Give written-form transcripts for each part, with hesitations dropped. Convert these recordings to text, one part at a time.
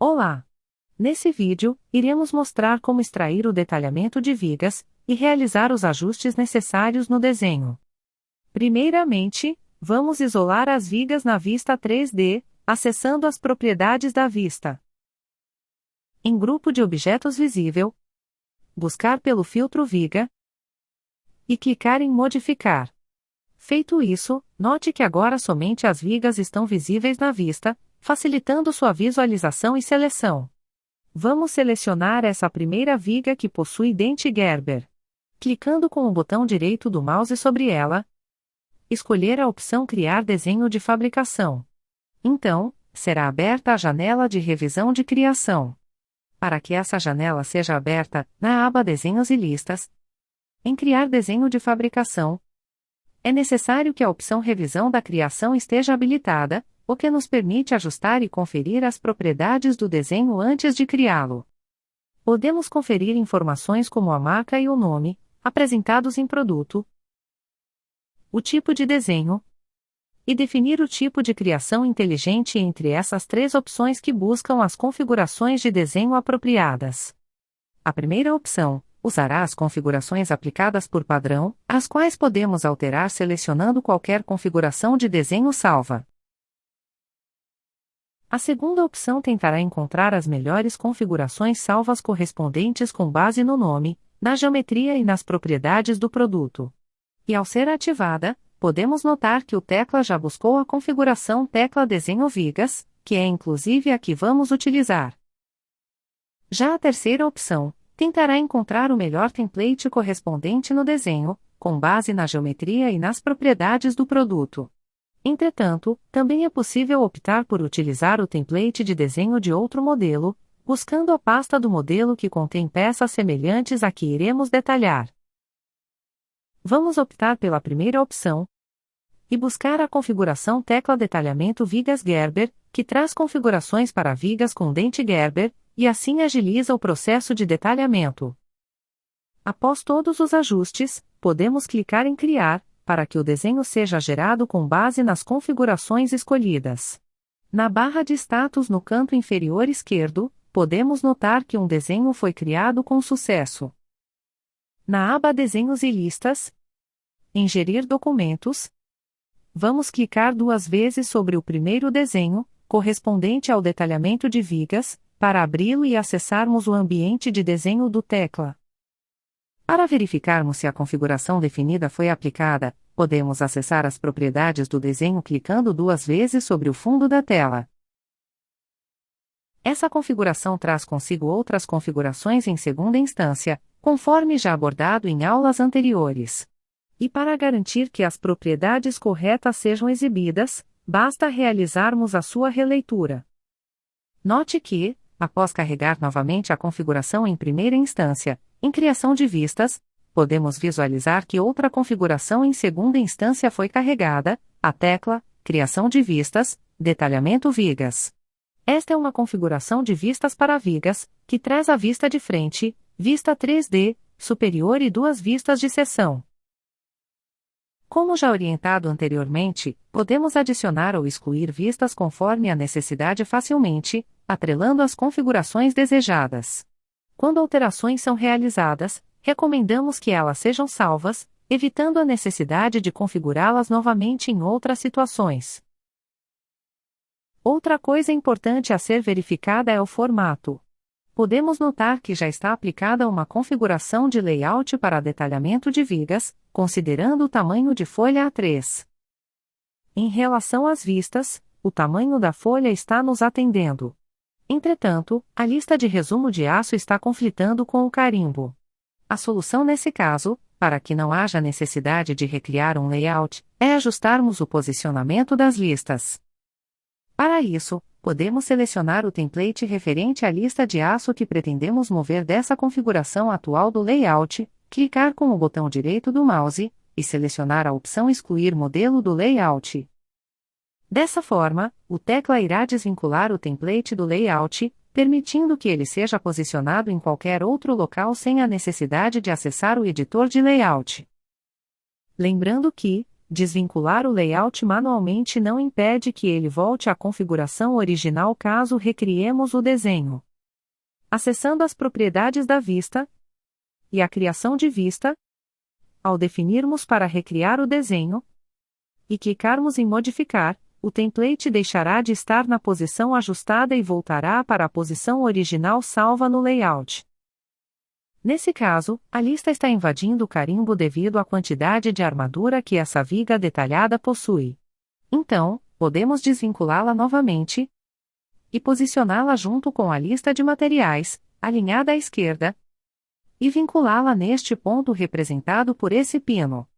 Olá! Nesse vídeo, iremos mostrar como extrair o detalhamento de vigas e realizar os ajustes necessários no desenho. Primeiramente, vamos isolar as vigas na vista 3D, acessando as propriedades da vista. Em grupo de objetos visível, buscar pelo filtro viga e clicar em modificar. Feito isso, note que agora somente as vigas estão visíveis na vista, facilitando sua visualização e seleção. Vamos selecionar essa primeira viga que possui dente Gerber. Clicando com o botão direito do mouse sobre ela, escolher a opção Criar desenho de fabricação. Então, será aberta a janela de revisão de criação. Para que essa janela seja aberta, na aba Desenhos e Listas, em Criar desenho de fabricação, é necessário que a opção Revisão da criação esteja habilitada, o que nos permite ajustar e conferir as propriedades do desenho antes de criá-lo. Podemos conferir informações como a marca e o nome, apresentados em produto, o tipo de desenho, e definir o tipo de criação inteligente entre essas três opções que buscam as configurações de desenho apropriadas. A primeira opção usará as configurações aplicadas por padrão, as quais podemos alterar selecionando qualquer configuração de desenho salva. A segunda opção tentará encontrar as melhores configurações salvas correspondentes com base no nome, na geometria e nas propriedades do produto. E ao ser ativada, podemos notar que o tecla já buscou a configuração tecla Desenho Vigas, que é inclusive a que vamos utilizar. Já a terceira opção tentará encontrar o melhor template correspondente no desenho, com base na geometria e nas propriedades do produto. Entretanto, também é possível optar por utilizar o template de desenho de outro modelo, buscando a pasta do modelo que contém peças semelhantes à que iremos detalhar. Vamos optar pela primeira opção e buscar a configuração tecla Detalhamento Vigas Gerber, que traz configurações para vigas com dente Gerber, e assim agiliza o processo de detalhamento. Após todos os ajustes, podemos clicar em Criar, para que o desenho seja gerado com base nas configurações escolhidas. Na barra de status no canto inferior esquerdo, podemos notar que um desenho foi criado com sucesso. Na aba Desenhos e Listas, em Gerir documentos, vamos clicar duas vezes sobre o primeiro desenho, correspondente ao detalhamento de vigas, para abri-lo e acessarmos o ambiente de desenho do tecla. Para verificarmos se a configuração definida foi aplicada, podemos acessar as propriedades do desenho clicando duas vezes sobre o fundo da tela. Essa configuração traz consigo outras configurações em segunda instância, conforme já abordado em aulas anteriores. E para garantir que as propriedades corretas sejam exibidas, basta realizarmos a sua releitura. Note que, após carregar novamente a configuração em primeira instância, em criação de vistas, podemos visualizar que outra configuração em segunda instância foi carregada, a tecla Criação de Vistas, Detalhamento Vigas. Esta é uma configuração de vistas para vigas, que traz a vista de frente, vista 3D, superior e duas vistas de seção. Como já orientado anteriormente, podemos adicionar ou excluir vistas conforme a necessidade facilmente, atrelando as configurações desejadas. Quando alterações são realizadas, recomendamos que elas sejam salvas, evitando a necessidade de configurá-las novamente em outras situações. Outra coisa importante a ser verificada é o formato. Podemos notar que já está aplicada uma configuração de layout para detalhamento de vigas, considerando o tamanho de folha A3. Em relação às vistas, o tamanho da folha está nos atendendo. Entretanto, a lista de resumo de aço está conflitando com o carimbo. A solução nesse caso, para que não haja necessidade de recriar um layout, é ajustarmos o posicionamento das listas. Para isso, podemos selecionar o template referente à lista de aço que pretendemos mover dessa configuração atual do layout, clicar com o botão direito do mouse, e selecionar a opção Excluir modelo do layout. Dessa forma, o tecla irá desvincular o template do layout, permitindo que ele seja posicionado em qualquer outro local sem a necessidade de acessar o editor de layout. Lembrando que, Desvincular o layout manualmente não impede que ele volte à configuração original caso recriemos o desenho. Acessando as propriedades da vista e a criação de vista, ao definirmos para recriar o desenho e clicarmos em modificar, o template deixará de estar na posição ajustada e voltará para a posição original salva no layout. Nesse caso, a lista está invadindo o carimbo devido à quantidade de armadura que essa viga detalhada possui. Então, podemos desvinculá-la novamente e posicioná-la junto com a lista de materiais, alinhada à esquerda, e vinculá-la neste ponto representado por esse pino.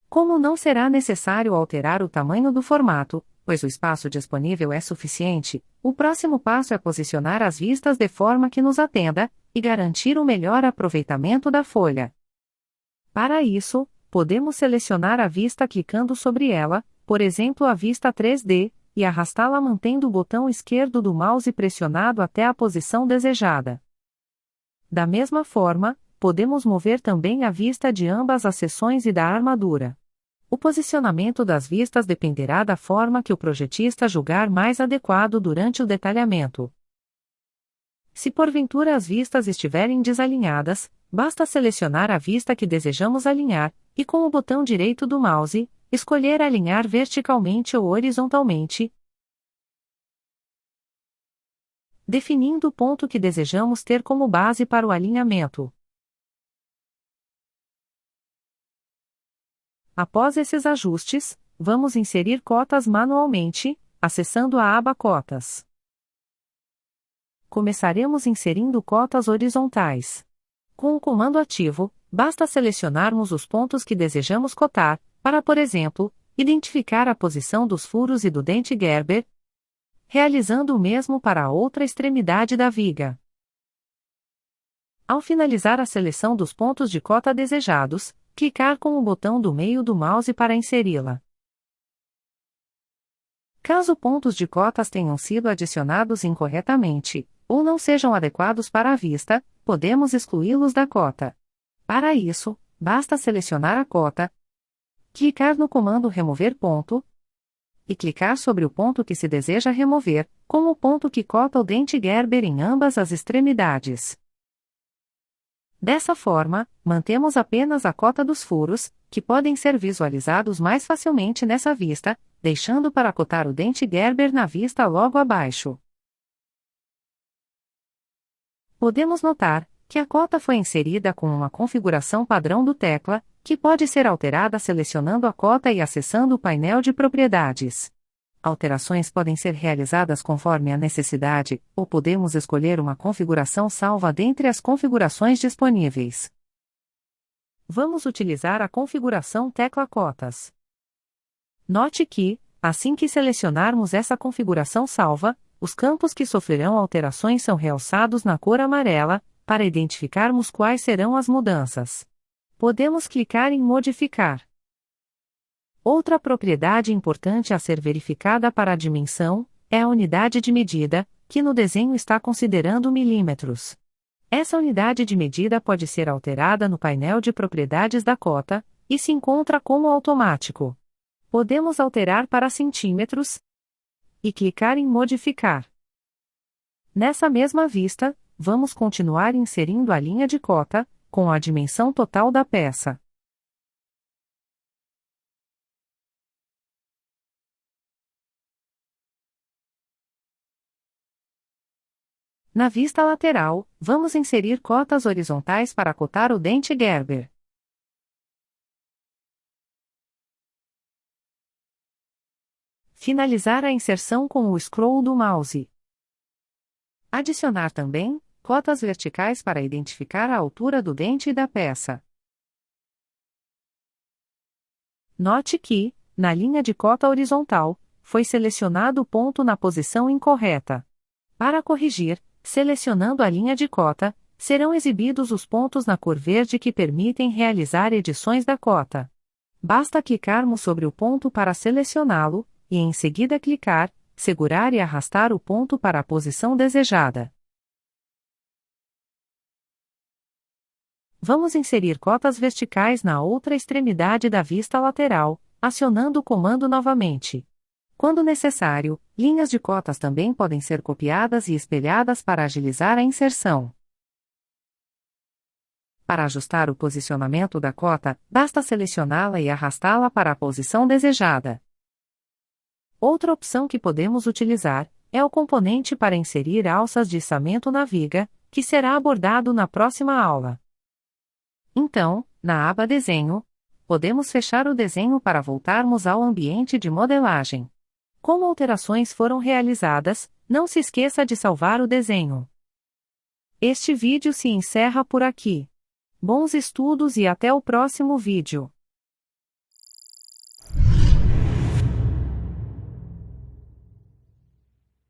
Como não será necessário alterar o tamanho do formato, pois o espaço disponível é suficiente, o próximo passo é posicionar as vistas de forma que nos atenda e garantir o melhor aproveitamento da folha. Para isso, podemos selecionar a vista clicando sobre ela, por exemplo a vista 3D, e arrastá-la mantendo o botão esquerdo do mouse pressionado até a posição desejada. Da mesma forma, podemos mover também a vista de ambas as seções e da armadura. O posicionamento das vistas dependerá da forma que o projetista julgar mais adequado durante o detalhamento. Se porventura as vistas estiverem desalinhadas, basta selecionar a vista que desejamos alinhar, e com o botão direito do mouse, escolher alinhar verticalmente ou horizontalmente, definindo o ponto que desejamos ter como base para o alinhamento. Após esses ajustes, vamos inserir cotas manualmente, acessando a aba Cotas. Começaremos inserindo cotas horizontais. Com o comando ativo, basta selecionarmos os pontos que desejamos cotar, para, por exemplo, identificar a posição dos furos e do dente Gerber, realizando o mesmo para a outra extremidade da viga. Ao finalizar a seleção dos pontos de cota desejados, clicar com o botão do meio do mouse para inseri-la. Caso pontos de cotas tenham sido adicionados incorretamente, ou não sejam adequados para a vista, podemos excluí-los da cota. Para isso, basta selecionar a cota, clicar no comando Remover ponto, e clicar sobre o ponto que se deseja remover, como o ponto que cota o dente Gerber em ambas as extremidades. Dessa forma, mantemos apenas a cota dos furos, que podem ser visualizados mais facilmente nessa vista, deixando para cotar o dente Gerber na vista logo abaixo. Podemos notar que a cota foi inserida com uma configuração padrão do tecla, que pode ser alterada selecionando a cota e acessando o painel de propriedades. Alterações podem ser realizadas conforme a necessidade, ou podemos escolher uma configuração salva dentre as configurações disponíveis. Vamos utilizar a configuração tecla cotas. Note que, assim que selecionarmos essa configuração salva, os campos que sofrerão alterações são realçados na cor amarela, para identificarmos quais serão as mudanças. Podemos clicar em Modificar. Outra propriedade importante a ser verificada para a dimensão é a unidade de medida, que no desenho está considerando milímetros. Essa unidade de medida pode ser alterada no painel de propriedades da cota, e se encontra como automático. Podemos alterar para centímetros e clicar em Modificar. Nessa mesma vista, vamos continuar inserindo a linha de cota, com a dimensão total da peça. Na vista lateral, vamos inserir cotas horizontais para cotar o dente Gerber. Finalizar a inserção com o scroll do mouse. Adicionar também cotas verticais para identificar a altura do dente e da peça. Note que, na linha de cota horizontal, foi selecionado o ponto na posição incorreta. Para corrigir, selecionando a linha de cota, serão exibidos os pontos na cor verde que permitem realizar edições da cota. Basta clicarmos sobre o ponto para selecioná-lo, e em seguida clicar, segurar e arrastar o ponto para a posição desejada. Vamos inserir cotas verticais na outra extremidade da vista lateral, acionando o comando novamente. Quando necessário, linhas de cotas também podem ser copiadas e espelhadas para agilizar a inserção. Para ajustar o posicionamento da cota, basta selecioná-la e arrastá-la para a posição desejada. Outra opção que podemos utilizar é o componente para inserir alças de içamento na viga, que será abordado na próxima aula. Então, na aba Desenho, podemos fechar o desenho para voltarmos ao ambiente de modelagem. Como alterações foram realizadas, não se esqueça de salvar o desenho. Este vídeo se encerra por aqui. Bons estudos e até o próximo vídeo.